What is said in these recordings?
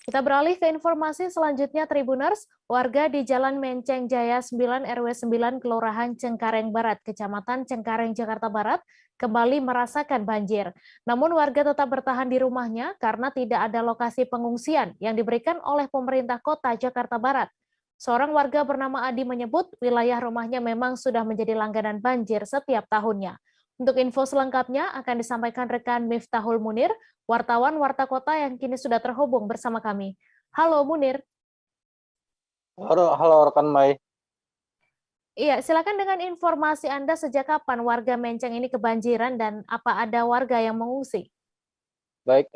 Kita beralih ke informasi selanjutnya, Tribuners. Warga di Jalan Menceng Jaya 9 RW 9 Kelurahan Cengkareng Barat, Kecamatan Cengkareng, Jakarta Barat, kembali merasakan banjir. Namun warga tetap bertahan di rumahnya karena tidak ada lokasi pengungsian yang diberikan oleh pemerintah kota Jakarta Barat. Seorang warga bernama Adi menyebut wilayah rumahnya memang sudah menjadi langganan banjir setiap tahunnya. Untuk info selengkapnya akan disampaikan rekan Miftahul Munir, wartawan Warta Kota yang kini sudah terhubung bersama kami. Halo Munir. Halo rekan Mai. Iya, silakan dengan informasi Anda sejak kapan warga Menceng ini kebanjiran dan apa ada warga yang mengungsi? Baik,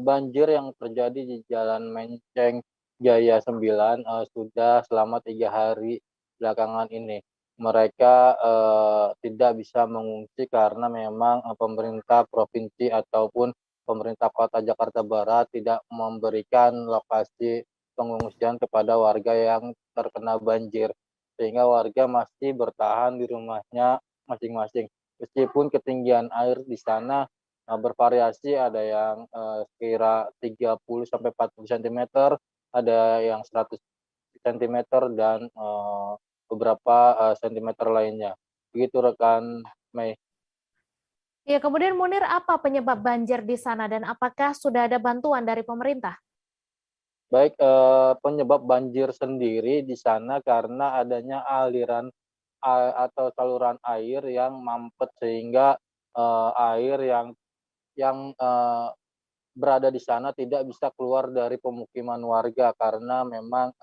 banjir yang terjadi di Jalan Menceng Jaya 9 sudah selama 3 hari belakangan ini. Mereka tidak bisa mengungsi karena memang pemerintah provinsi ataupun pemerintah kota Jakarta Barat tidak memberikan lokasi pengungsian kepada warga yang terkena banjir. Sehingga warga masih bertahan di rumahnya masing-masing. Meskipun ketinggian air di sana bervariasi, ada yang sekira 30 sampai 40 cm, ada yang 100 cm dan beberapa sentimeter lainnya. Begitu rekan Mei. Ya, kemudian Munir, apa penyebab banjir di sana dan apakah sudah ada bantuan dari pemerintah? Baik, penyebab banjir sendiri di sana karena adanya aliran atau saluran air yang mampet sehingga air yang berada di sana tidak bisa keluar dari pemukiman warga karena memang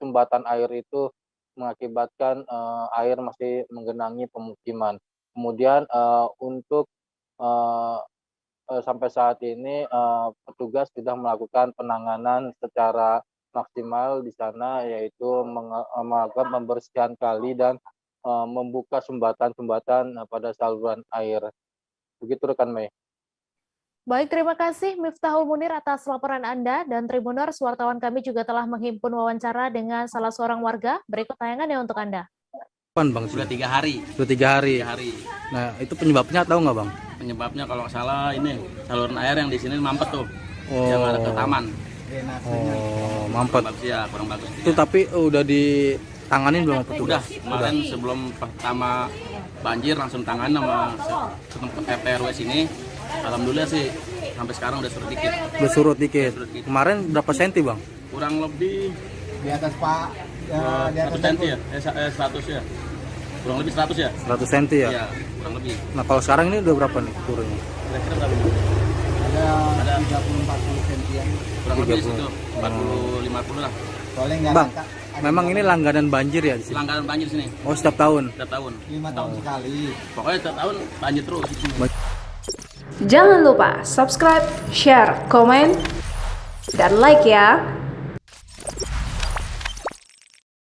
sumbatan air itu mengakibatkan air masih menggenangi pemukiman. Kemudian untuk eh, sampai saat ini petugas sudah melakukan penanganan secara maksimal di sana, yaitu melakukan membersihkan kali dan membuka sumbatan-sumbatan pada saluran air. Begitu rekan Mei. Baik, terima kasih Miftahul Munir atas laporan Anda, dan Tribuners, wartawan kami juga telah menghimpun wawancara dengan salah seorang warga. Berikut tayangannya untuk Anda. Kapan Bang? Sudah 3 hari. Sudah 3 hari. 3 hari. Nah, itu penyebabnya tahu nggak Bang? Penyebabnya kalau nggak salah ini saluran air yang di sini mampet tuh. Oh. Yang ada ke taman. Oh, mampet. Kurang bagus. Itu tapi udah ditanganin belum petugas? Kemarin sebelum pertama banjir langsung tangan sama RT RW sini. Alhamdulillah sih sampai sekarang udah surut dikit. Udah surut dikit. Kemarin berapa senti Bang? Kurang lebih di atas Pak di atas 100 cm ya. 100 ya. Kurang lebih 100 ya. 100 cm ya? Iya, kurang lebih. Nah, kalau sekarang ini udah berapa nih turunnya? Kira-kira berapa? Ada 30-40 sentian. Kurang lebih 30. situ. 40-50 lah. Soalnya nggak Bang, memang ini langganan banjir ya di sini? Langganan banjir sini. Oh, setiap tahun? Setiap tahun. 5 tahun sekali. Pokoknya setiap tahun banjir terus. Jangan lupa subscribe, share, komen, dan like ya.